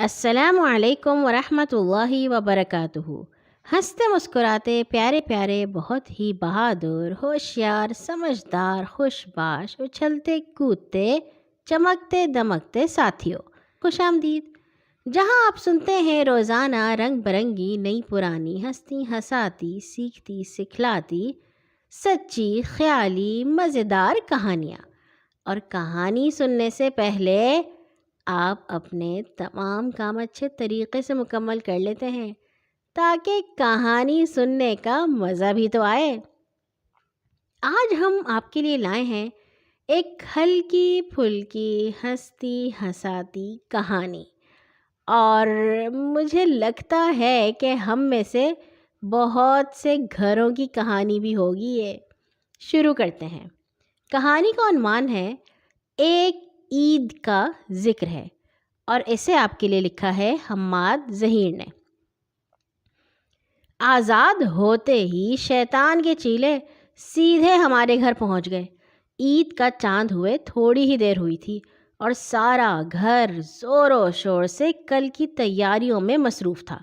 السلام علیکم ورحمۃ اللہ وبرکاتہ۔ ہنستے مسکراتے پیارے پیارے بہت ہی بہادر ہوشیار سمجھدار خوش باش اچھلتے کودتے چمکتے دمکتے ساتھیوں، خوش آمدید۔ جہاں آپ سنتے ہیں روزانہ رنگ برنگی نئی پرانی ہستی ہساتی سیکھتی سکھلاتی سچی خیالی مزیدار کہانیاں، اور کہانی سننے سے پہلے آپ اپنے تمام کام اچھے طریقے سے مکمل کر لیتے ہیں تاکہ کہانی سننے کا مزہ بھی تو آئے۔ آج ہم آپ کے لیے لائے ہیں ایک ہلکی پھلکی ہنستی ہساتی کہانی، اور مجھے لگتا ہے کہ ہم میں سے بہت سے گھروں کی کہانی بھی ہوگی یہ۔ شروع کرتے ہیں۔ کہانی کا عنوان ہے ایک عید کا ذکر ہے، اور اسے آپ کے لیے لکھا ہے حماد ظہیر نے۔ آزاد ہوتے ہی شیطان کے چیلے سیدھے ہمارے گھر پہنچ گئے۔ عید کا چاند ہوئے تھوڑی ہی دیر ہوئی تھی اور سارا گھر زور و شور سے کل کی تیاریوں میں مصروف تھا۔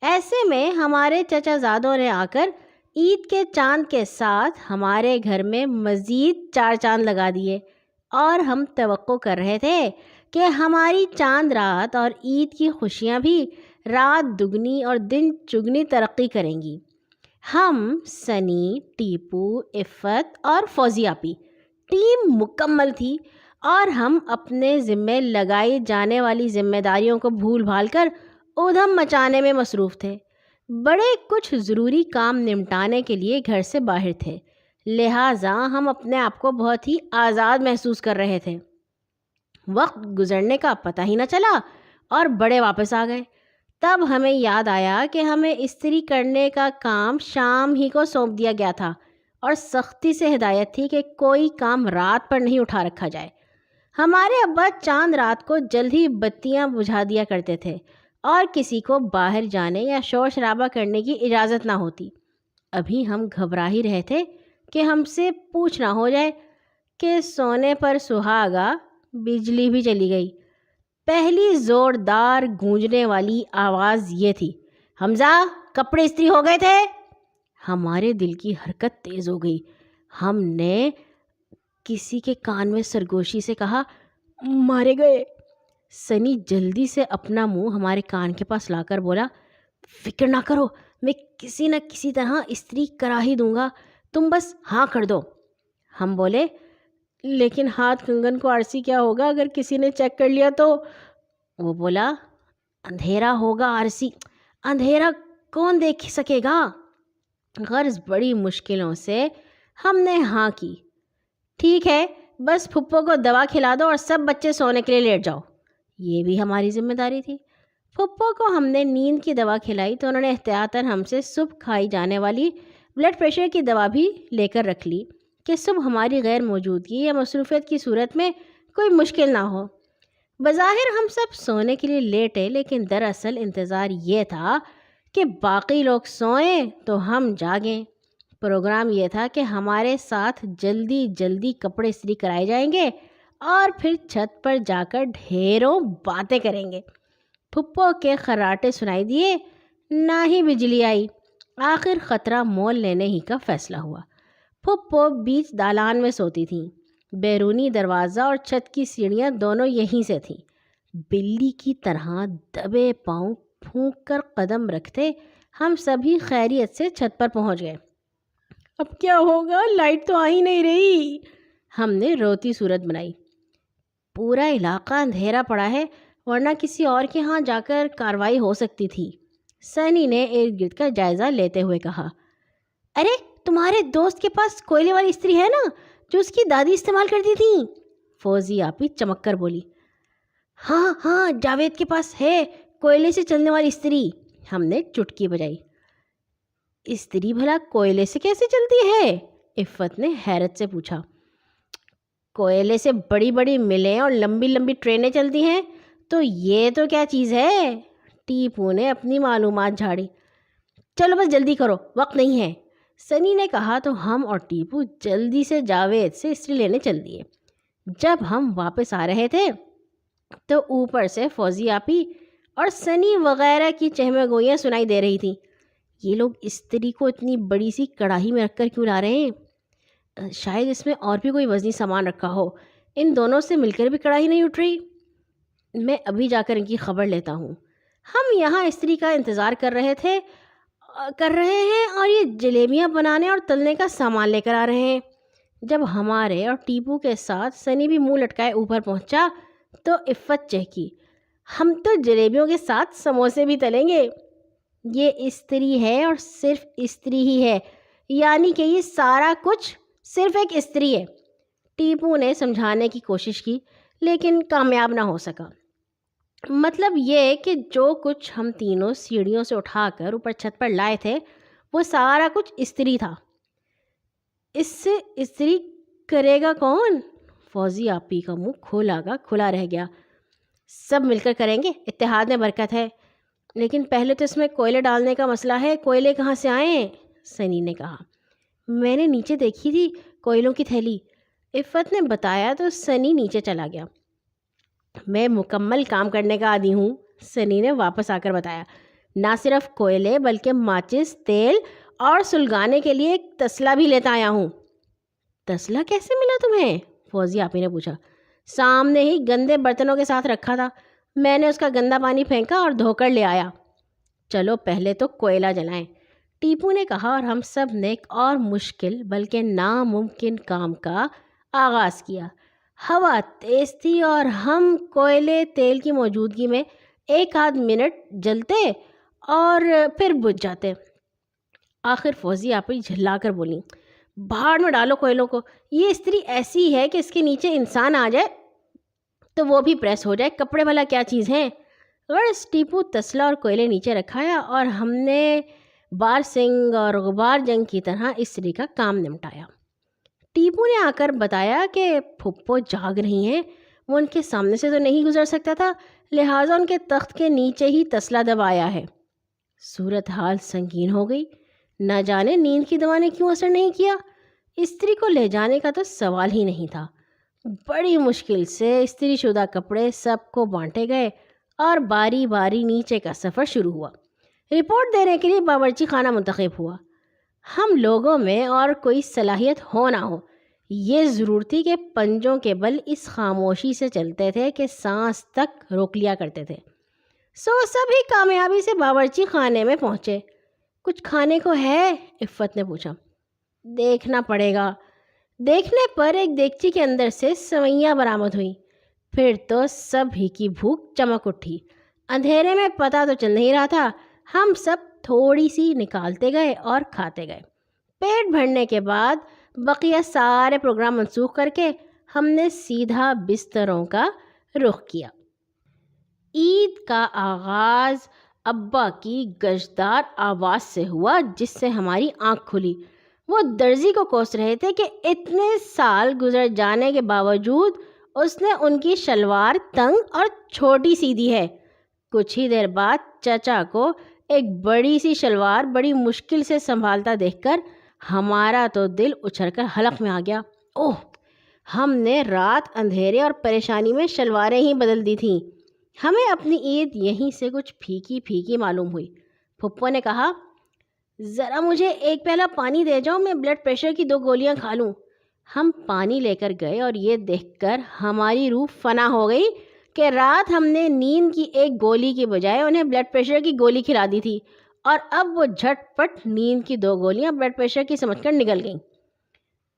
ایسے میں ہمارے چچا زادوں نے آ کر عید کے چاند کے ساتھ ہمارے گھر میں مزید 4 چاند لگا دیے، اور ہم توقع کر رہے تھے کہ ہماری چاند رات اور عید کی خوشیاں بھی رات دگنی اور دن چگنی ترقی کریں گی۔ ہم سنی، ٹیپو، عفت اور فوزی آپی ٹیم مکمل تھی، اور ہم اپنے ذمے لگائی جانے والی ذمہ داریوں کو بھول بھال کر ادھم مچانے میں مصروف تھے۔ بڑے کچھ ضروری کام نمٹانے کے لیے گھر سے باہر تھے، لہٰذا ہم اپنے آپ کو بہت ہی آزاد محسوس کر رہے تھے۔ وقت گزرنے کا پتہ ہی نہ چلا اور بڑے واپس آ گئے۔ تب ہمیں یاد آیا کہ ہمیں استری کرنے کا کام شام ہی کو سونپ دیا گیا تھا، اور سختی سے ہدایت تھی کہ کوئی کام رات پر نہیں اٹھا رکھا جائے۔ ہمارے ابا چاند رات کو جلد ہی بتیاں بجھا دیا کرتے تھے، اور کسی کو باہر جانے یا شور شرابہ کرنے کی اجازت نہ ہوتی۔ ابھی ہم گھبرا ہی رہے تھے کہ ہم سے پوچھ نہ ہو جائے کہ سونے پر سہاگا بجلی بھی چلی گئی۔ پہلی زوردار گونجنے والی آواز یہ تھی، حمزہ کپڑے استری ہو گئے تھے؟ ہمارے دل کی حرکت تیز ہو گئی۔ ہم نے کسی کے کان میں سرگوشی سے کہا، مارے گئے۔ سنی جلدی سے اپنا منہ ہمارے کان کے پاس لا کر بولا، فکر نہ کرو، میں کسی نہ کسی طرح استری کرا ہی دوں گا، تم بس ہاں کر دو۔ ہم بولے، لیکن ہاتھ کنگن کو عرصی کیا ہوگا اگر کسی نے چیک کر لیا تو؟ وہ بولا، اندھیرا ہوگا عرصی، اندھیرا کون دیکھ سکے گا؟ غرض بڑی مشکلوں سے ہم نے ہاں کی۔ ٹھیک ہے، بس پھپھو کو دوا کھلا دو اور سب بچے سونے کے لیے لیٹ جاؤ۔ یہ بھی ہماری ذمہ داری تھی۔ پھپھو کو ہم نے نیند کی دوا کھلائی تو انہوں نے احتیاطاً ہم سے صبح کھائی جانے والی بلڈ پریشر کی دوا بھی لے کر رکھ لی کہ صبح ہماری غیر موجودگی یا مصروفیت کی صورت میں کوئی مشکل نہ ہو۔ بظاہر ہم سب سونے کے لیے لیٹے، لیکن دراصل انتظار یہ تھا کہ باقی لوگ سوئیں تو ہم جاگیں۔ پروگرام یہ تھا کہ ہمارے ساتھ جلدی جلدی کپڑے استری کرائے جائیں گے اور پھر چھت پر جا کر ڈھیروں باتیں کریں گے۔ پھپھو کے خراٹے سنائی دیے، نہ ہی بجلی آئی۔ آخر خطرہ مول لینے ہی کا فیصلہ ہوا۔ پھپھو بیچ دالان میں سوتی تھیں۔ بیرونی دروازہ اور چھت کی سیڑھیاں دونوں یہیں سے تھیں۔ بلی کی طرح دبے پاؤں پھونک کر قدم رکھتے ہم سبھی خیریت سے چھت پر پہنچ گئے۔ اب کیا ہوگا، لائٹ تو آ ہی نہیں رہی، ہم نے روتی صورت بنائی۔ پورا علاقہ اندھیرا پڑا ہے، ورنہ کسی اور کے ہاں جا کر کارروائی ہو سکتی تھی، سنی نے ارد گرد کا جائزہ لیتے ہوئے کہا۔ ارے تمہارے دوست کے پاس کوئلے والی استری ہے نا، جو اس کی دادی استعمال کرتی تھی؟ فوزی آپی چمک کر بولی۔ ہاں ہاں، جاوید کے پاس ہے کوئلے سے چلنے والی استری، ہم نے چٹکی بجائی۔ استری بھلا کوئلے سے کیسے چلتی ہے؟ عفت نے حیرت سے پوچھا۔ کوئلے سے بڑی بڑی ملیں اور لمبی لمبی ٹرینیں چلتی ہیں، تو یہ تو کیا چیز ہے؟ ٹیپو نے اپنی معلومات جھاڑی۔ چلو بس جلدی کرو، وقت نہیں ہے، سنی نے کہا تو ہم اور ٹیپو جلدی سے جاوید سے استری لینے چل دیے۔ جب ہم واپس آ رہے تھے تو اوپر سے فوزی آپی اور سنی وغیرہ کی چہمہ گوئیاں سنائی دے رہی تھیں۔ یہ لوگ استری کو اتنی بڑی سی کڑاہی میں رکھ کر کیوں لا رہے ہیں؟ شاید اس میں اور بھی کوئی وزنی سامان رکھا ہو۔ ان دونوں سے مل کر بھی کڑاہی نہیں اٹھ رہی۔ میں ابھی جا کر ان کی خبر لیتا ہوں۔ ہم یہاں استری کا انتظار کر رہے ہیں اور یہ جلیبیاں بنانے اور تلنے کا سامان لے کر آ رہے ہیں۔ جب ہمارے اور ٹیپو کے ساتھ سنی بھی منہ لٹکائے اوپر پہنچا تو عفت چہکی، ہم تو جلیبیوں کے ساتھ سموسے بھی تلیں گے۔ یہ استری ہے اور صرف استری ہی ہے، یعنی کہ یہ سارا کچھ صرف ایک استری ہے۔ ٹیپو نے سمجھانے کی کوشش کی لیکن کامیاب نہ ہو سکا۔ مطلب یہ کہ جو کچھ ہم تینوں سیڑھیوں سے اٹھا کر اوپر چھت پر لائے تھے وہ سارا کچھ استری تھا۔ اس سے استری کرے گا کون؟ فوزی آپی کا منہ کھلا رہ گیا۔ سب مل کر کریں گے، اتحاد میں برکت ہے۔ لیکن پہلے تو اس میں کوئلے ڈالنے کا مسئلہ ہے، کوئلے کہاں سے آئیں؟ سنی نے کہا۔ میں نے نیچے دیکھی تھی کوئلوں کی تھیلی، عفت نے بتایا تو سنی نیچے چلا گیا۔ میں مکمل کام کرنے کا عادی ہوں، سنی نے واپس آ کر بتایا۔ نہ صرف کوئلے بلکہ ماچس، تیل اور سلگانے کے لیے ایک تسلا بھی لیتا آیا ہوں۔ تسلا کیسے ملا تمہیں؟ فوزی آپی نے پوچھا۔ سامنے ہی گندے برتنوں کے ساتھ رکھا تھا، میں نے اس کا گندا پانی پھینکا اور دھو کر لے آیا۔ چلو پہلے تو کوئلہ جلائیں، ٹیپو نے کہا، اور ہم سب نے ایک اور مشکل بلکہ ناممکن کام کا آغاز کیا۔ ہوا تیز تھی اور ہم کوئلے تیل کی موجودگی میں ایک آدھ منٹ جلتے اور پھر بجھ جاتے۔ آخر فوزی آپی جھلا کر بولیں، بھاڑ میں ڈالو کوئلوں کو، یہ استری ایسی ہے کہ اس کے نیچے انسان آ جائے تو وہ بھی پریس ہو جائے، کپڑے بھلا کیا چیز ہیں۔ غرض ٹیپو تسلا اور کوئلے نیچے رکھایا اور ہم نے بار سنگھ اور غبار جنگ کی طرح استری کا کام نمٹایا۔ ٹیپو نے آ کر بتایا کہ پھپھو جاگ رہی ہیں، وہ ان کے سامنے سے تو نہیں گزر سکتا تھا، لہٰذا ان کے تخت کے نیچے ہی تسلا دبایا ہے۔ صورتحال سنگین ہو گئی، نہ جانے نیند کی دوا نے کیوں اثر نہیں کیا۔ استری کو لے جانے کا تو سوال ہی نہیں تھا۔ بڑی مشکل سے استری شدہ کپڑے سب کو بانٹے گئے اور باری باری نیچے کا سفر شروع ہوا۔ رپورٹ دینے کے لیے باورچی خانہ منتخب ہوا۔ ہم لوگوں میں اور کوئی صلاحیت ہو نہ ہو، یہ ضرور تھی کہ پنجوں کے بل اس خاموشی سے چلتے تھے کہ سانس تک روک لیا کرتے تھے۔ سو سبھی کامیابی سے باورچی خانے میں پہنچے۔ کچھ کھانے کو ہے؟ عفت نے پوچھا۔ دیکھنا پڑے گا۔ دیکھنے پر ایک دیگچی کے اندر سے سوئیاں برآمد ہوئیں۔ پھر تو سب ہی کی بھوک چمک اٹھی۔ اندھیرے میں پتہ تو چل نہیں رہا تھا، ہم سب تھوڑی سی نکالتے گئے اور کھاتے گئے۔ پیٹ بھرنے کے بعد بقیہ سارے پروگرام منسوخ کر کے ہم نے سیدھا بستروں کا رخ کیا۔ عید کا آغاز ابا کی گشدار آواز سے ہوا جس سے ہماری آنکھ کھلی۔ وہ درزی کو کوس رہے تھے کہ اتنے سال گزر جانے کے باوجود اس نے ان کی شلوار تنگ اور چھوٹی سی دی ہے۔ کچھ ہی دیر بعد چچا کو ایک بڑی سی شلوار بڑی مشکل سے سنبھالتا دیکھ کر ہمارا تو دل اچھل کر حلق میں آ گیا۔ اوہ، ہم نے رات اندھیرے اور پریشانی میں شلواریں ہی بدل دی تھیں۔ ہمیں اپنی عید یہیں سے کچھ پھیکی پھیکی معلوم ہوئی۔ پھپھو نے کہا، ذرا مجھے ایک پیالہ پانی دے جاؤ، میں بلڈ پریشر کی 2 گولیاں کھا لوں۔ ہم پانی لے کر گئے اور یہ دیکھ کر ہماری روح فنا ہو گئی کہ رات ہم نے نیند کی ایک گولی کی بجائے انہیں بلڈ پریشر کی گولی کھلا دی تھی، اور اب وہ جھٹ پٹ نیند کی 2 گولیاں بلڈ پریشر کی سمجھ کر نگل گئیں۔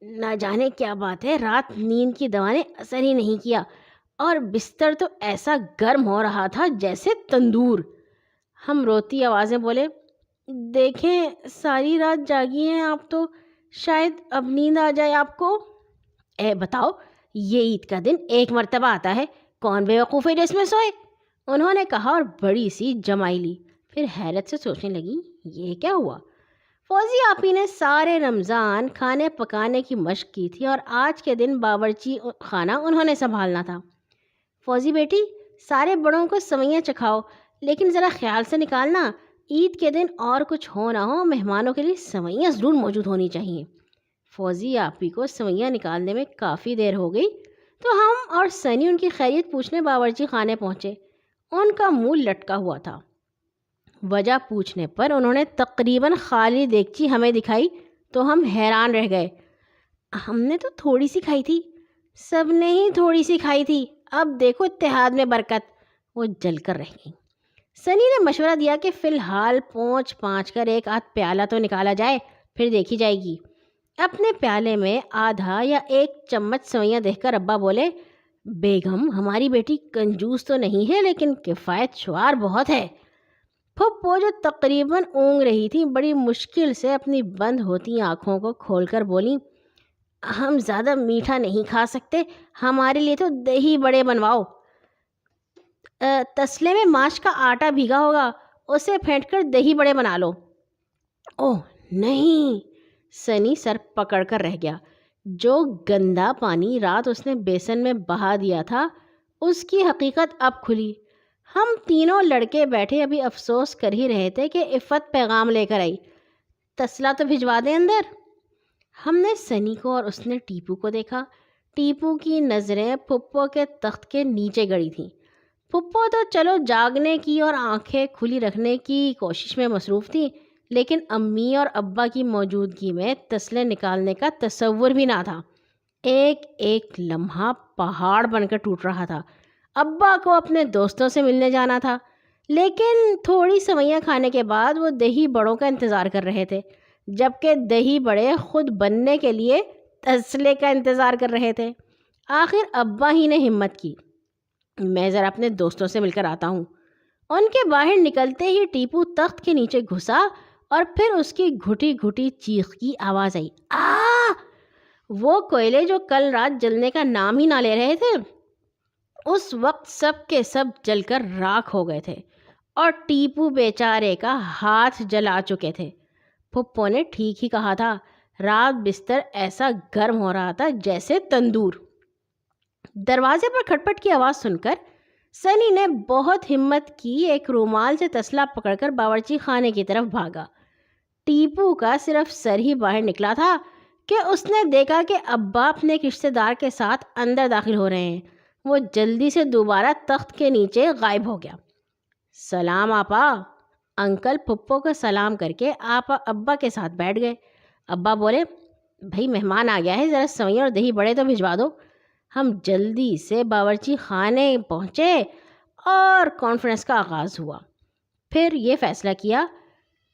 نہ جانے کیا بات ہے، رات نیند کی دوا نے اثر ہی نہیں کیا اور بستر تو ایسا گرم ہو رہا تھا جیسے تندور۔ ہم روتی آوازیں بولے، دیکھیں ساری رات جاگی ہیں آپ تو شاید اب نیند آ جائے آپ کو۔ بتاؤ، یہ عید کا دن ایک مرتبہ آتا ہے، کون بیوقوف ہے جو اس میں سوئے؟ انہوں نے کہا اور بڑی سی جمائی لی۔ پھر حیرت سے سوچنے لگی، یہ کیا ہوا؟ فوزی آپی نے سارے رمضان کھانے پکانے کی مشق کی تھی اور آج کے دن باورچی خانہ انہوں نے سنبھالنا تھا۔ فوزی بیٹی، سارے بڑوں کو سوئیاں چکھاؤ، لیکن ذرا خیال سے نکالنا، عید کے دن اور کچھ ہو نہ ہو مہمانوں کے لیے سوئیاں ضرور موجود ہونی چاہیے۔ فوزی آپی کو سوئیاں نکالنے میں کافی دیر ہو گئی تو ہم اور سنی ان کی خیریت پوچھنے باورچی خانے پہنچے۔ ان کا منہ لٹکا ہوا تھا۔ وجہ پوچھنے پر انہوں نے تقریباً خالی دیگچی ہمیں دکھائی تو ہم حیران رہ گئے۔ ہم نے تو تھوڑی سی کھائی تھی، سب نے ہی تھوڑی سی کھائی تھی، اب دیکھو اتحاد میں برکت۔ وہ جل کر رہ گئی۔ سنی نے مشورہ دیا کہ فی الحال پونچھ کر ایک آدھ پیالہ تو نکالا جائے، پھر دیکھی جائے گی۔ اپنے پیالے میں آدھا یا ایک چمچ سوئیاں دیکھ کر ابا بولے، بیگم ہماری بیٹی کنجوس تو نہیں ہے لیکن کفایت شعار بہت ہے۔ پھپھو جو تقریباً اونگ رہی تھی بڑی مشکل سے اپنی بند ہوتی آنکھوں کو کھول کر بولی، ہم زیادہ میٹھا نہیں کھا سکتے، ہمارے لیے تو دہی بڑے بنواؤ۔ تسلے میں ماش کا آٹا بھیگا ہوگا، اسے پھینٹ کر دہی بڑے بنا لو۔ اوہ نہیں، سنی سر پکڑ کر رہ گیا۔ جو گندا پانی رات اس نے بیسن میں بہا دیا تھا اس کی حقیقت اب کھلی۔ ہم تینوں لڑکے بیٹھے ابھی افسوس کر ہی رہے تھے کہ عفت پیغام لے کر آئی، تسلا تو بھجوا دیں اندر۔ ہم نے سنی کو اور اس نے ٹیپو کو دیکھا۔ ٹیپو کی نظریں پھپھو کے تخت کے نیچے گڑی تھیں۔ پھپھو تو چلو جاگنے کی اور آنکھیں کھلی رکھنے کی کوشش میں مصروف تھی، لیکن امی اور ابا کی موجودگی میں تسلے نکالنے کا تصور بھی نہ تھا۔ ایک ایک لمحہ پہاڑ بن کر ٹوٹ رہا تھا۔ ابا کو اپنے دوستوں سے ملنے جانا تھا، لیکن تھوڑی سوئیاں کھانے کے بعد وہ دہی بڑوں کا انتظار کر رہے تھے، جبکہ دہی بڑے خود بننے کے لیے تسلے کا انتظار کر رہے تھے۔ آخر ابا ہی نے ہمت کی، میں ذرا اپنے دوستوں سے مل کر آتا ہوں۔ ان کے باہر نکلتے ہی ٹیپو تخت کے نیچے گھسا اور پھر اس کی گھٹی گھٹی چیخ کی آواز آئی، آ! وہ کوئلے جو کل رات جلنے کا نام ہی نہ لے رہے تھے اس وقت سب کے سب جل کر راکھ ہو گئے تھے اور ٹیپو بیچارے کا ہاتھ جلا چکے تھے۔ پھپھو نے ٹھیک ہی کہا تھا، رات بستر ایسا گرم ہو رہا تھا جیسے تندور۔ دروازے پر کھٹپٹ کی آواز سن کر سنی نے بہت ہمت کی ایک رومال سے تسلا پکڑ کر باورچی خانے کی طرف بھاگا۔ ٹیپو کا صرف سر ہی باہر نکلا تھا کہ اس نے دیکھا کہ ابا اپنے ایک رشتہ دار کے ساتھ اندر داخل ہو رہے ہیں۔ وہ جلدی سے دوبارہ تخت کے نیچے غائب ہو گیا۔ سلام آپا۔ انکل پھپھو کو سلام کر کے آپا ابا کے ساتھ بیٹھ گئے۔ ابا بولے، بھائی مہمان آ گیا ہے، ذرا سوئیاں اور دہی بڑے تو بھجوا دو۔ ہم جلدی سے باورچی خانے پہنچے اور کانفرنس کا آغاز ہوا۔ پھر یہ فیصلہ کیا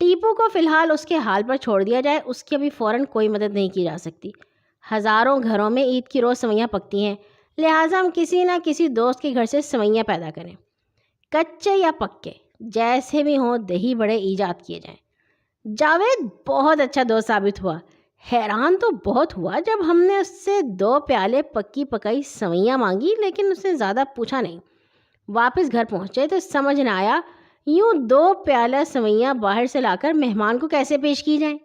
ٹیپو کو فی الحال اس کے حال پر چھوڑ دیا جائے، اس کی ابھی فوراً کوئی مدد نہیں کی جا سکتی۔ ہزاروں گھروں میں عید کی روز سوئیاں پکتی ہیں، لہٰذا ہم کسی نہ کسی دوست کے گھر سے سوئیاں پیدا کریں، کچے یا پکے جیسے بھی ہوں، دہی بڑے ایجاد کیے جائیں۔ جاوید بہت اچھا دوست ثابت ہوا۔ حیران تو بہت ہوا جب ہم نے اس سے 2 پیالے پکی پکائی سوئیاں مانگی، لیکن اس نے زیادہ پوچھا نہیں۔ واپس گھر پہنچے تو سمجھ نہ آیا یوں 2 پیالہ سوئیاں باہر سے لا کر مہمان کو کیسے پیش کی جائیں۔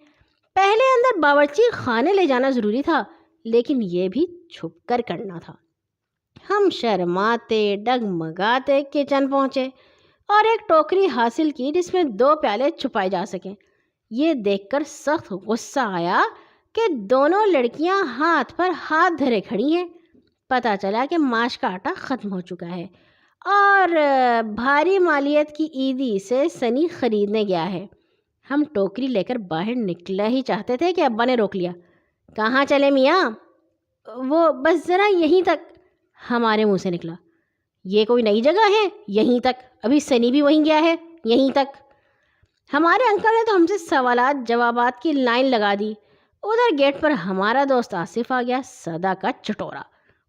پہلے اندر باورچی خانے لے جانا ضروری تھا، لیکن یہ بھی چھپ کر کرنا تھا۔ ہم شرماتے ڈگمگاتے کچن پہنچے اور ایک ٹوکری حاصل کی جس میں 2 پیالے چھپائے جا سکیں۔ یہ دیکھ کر سخت غصہ آیا کہ دونوں لڑکیاں ہاتھ پر ہاتھ دھرے کھڑی ہیں۔ پتہ چلا کہ ماش کا آٹا ختم ہو چکا ہے اور بھاری مالیت کی عیدی سے سنی خریدنے گیا ہے۔ ہم ٹوکری لے کر باہر نکلا ہی چاہتے تھے کہ ابا نے روک لیا۔ کہاں چلے میاں؟ وہ بس ذرا یہیں تک، ہمارے منہ سے نکلا۔ یہ کوئی نئی جگہ ہے؟ یہیں تک؟ ابھی سنی بھی وہیں گیا ہے، یہیں تک؟ ہمارے انکل نے تو ہم سے سوالات جوابات کی لائن لگا دی۔ ادھر گیٹ پر ہمارا دوست آصف آ گیا، صدا کا چٹورا۔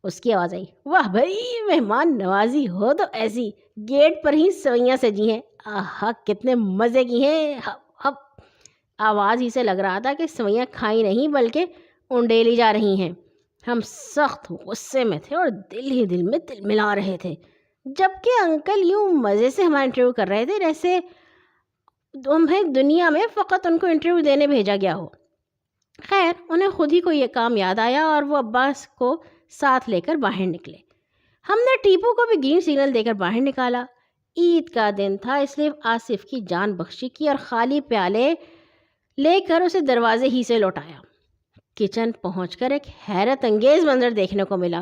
اس کی آواز آئی، واہ بھائی مہمان نوازی ہو تو ایسی، گیٹ پر ہی سوئیاں سجی ہیں، آہا کتنے مزے کی ہیں، ہپ ہپ۔ آواز ہی سے لگ رہا تھا کہ سوئیاں کھائی نہیں بلکہ انڈیلی جا رہی ہیں۔ ہم سخت غصے میں تھے اور دل ہی دل میں دل ملا رہے تھے، جبکہ انکل یوں مزے سے ہمارا انٹرویو کر رہے تھے جیسے ہمیں دنیا میں فقط ان کو انٹرویو دینے بھیجا گیا ہو۔ خیر انہیں خود ہی کو یہ کام یاد آیا اور وہ عباس کو ساتھ لے کر باہر نکلے۔ ہم نے ٹیپو کو بھی گرین سگنل دے کر باہر نکالا۔ عید کا دن تھا، اس لیے آصف کی جان بخشی کی اور خالی پیالے لے کر اسے دروازے ہی سے لوٹایا۔ کچن پہنچ کر ایک حیرت انگیز منظر دیکھنے کو ملا۔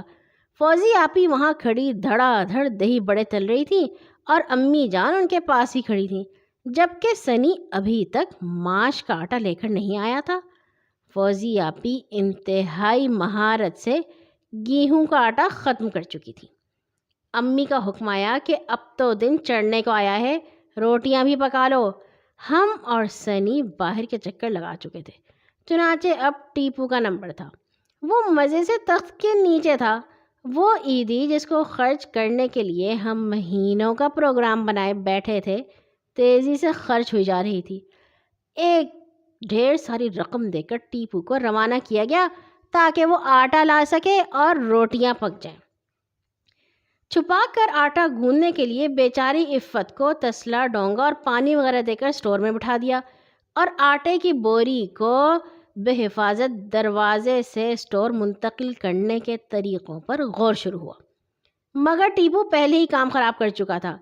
فوزی آپی وہاں کھڑی دھڑا دھڑ دہی بڑے تل رہی تھی اور امی جان ان کے پاس ہی کھڑی تھیں، جبکہ سنی ابھی تک ماش کا آٹا لے کر نہیں آیا تھا۔ فوزی آپی انتہائی مہارت سے گیہوں کا آٹا ختم کر چکی تھی۔ امی کا حکم آیا کہ اب تو دن چڑھنے کو آیا ہے، روٹیاں بھی پکا لو۔ ہم اور سنی باہر کے چکر لگا چکے تھے، چنانچہ اب ٹیپو کا نمبر تھا۔ وہ مزے سے تخت کے نیچے تھا۔ وہ عیدی جس کو خرچ کرنے کے لیے ہم مہینوں کا پروگرام بنائے بیٹھے تھے، تیزی سے خرچ ہوئی جا رہی تھی۔ ایک ڈھیر ساری رقم دے کر ٹیپو کو روانہ کیا گیا تاکہ وہ آٹا لا سکے اور روٹیاں پک جائیں۔ چھپا کر آٹا گوندنے کے لیے بیچاری عفت کو تسلا، ڈونگا اور پانی وغیرہ دے کر اسٹور میں بٹھا دیا، اور آٹے کی بوری کو بے حفاظت دروازے سے اسٹور منتقل کرنے کے طریقوں پر غور شروع ہوا۔ مگر ٹیپو پہلے ہی کام خراب کر چکا تھا۔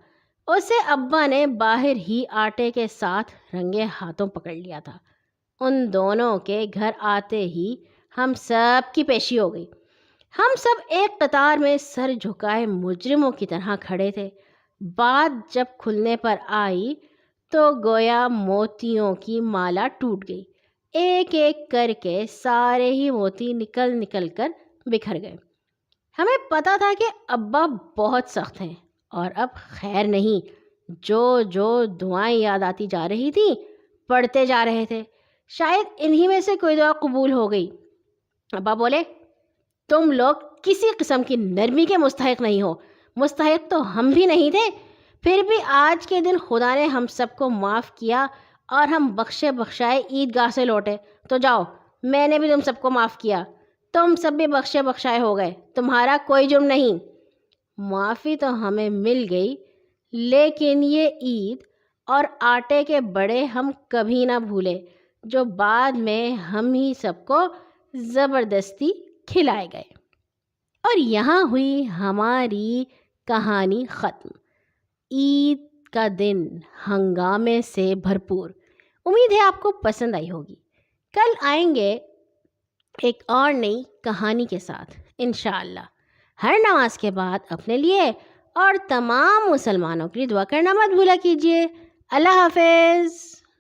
اسے ابا نے باہر ہی آٹے کے ساتھ رنگے ہاتھوں پکڑ لیا تھا۔ ان دونوں کے گھر آتے ہی ہم سب کی پیشی ہو گئی۔ ہم سب ایک قطار میں سر جھکائے مجرموں کی طرح کھڑے تھے۔ بات جب کھلنے پر آئی تو گویا موتیوں کی مالا ٹوٹ گئی۔ ایک ایک کر کے سارے ہی موتی نکل نکل کر بکھر گئے۔ ہمیں پتہ تھا کہ ابا بہت سخت ہیں، اور اب خیر نہیں۔ جو جو دعائیں یاد آتی جا رہی تھیں پڑھتے جا رہے تھے۔ شاید انہی میں سے کوئی دعا قبول ہو گئی۔ ابا بولے، تم لوگ کسی قسم کی نرمی کے مستحق نہیں ہو۔ مستحق تو ہم بھی نہیں تھے، پھر بھی آج کے دن خدا نے ہم سب کو معاف کیا اور ہم بخشے بخشائے عیدگاہ سے لوٹے۔ تو جاؤ، میں نے بھی تم سب کو معاف کیا، تم سب بھی بخشے بخشائے ہو گئے، تمہارا کوئی جرم نہیں۔ معافی تو ہمیں مل گئی، لیکن یہ عید اور آٹے کے بڑے ہم کبھی نہ بھولے جو بعد میں ہم ہی سب کو زبردستی کھلائے گئے۔ اور یہاں ہوئی ہماری کہانی ختم۔ عید کا دن ہنگامے سے بھرپور۔ امید ہے آپ کو پسند آئی ہوگی۔ کل آئیں گے ایک اور نئی کہانی کے ساتھ انشاءاللہ۔ ہر نماز کے بعد اپنے لیے اور تمام مسلمانوں کے لیے دعا کرنا مت بھولا کیجیے۔ اللہ حافظ۔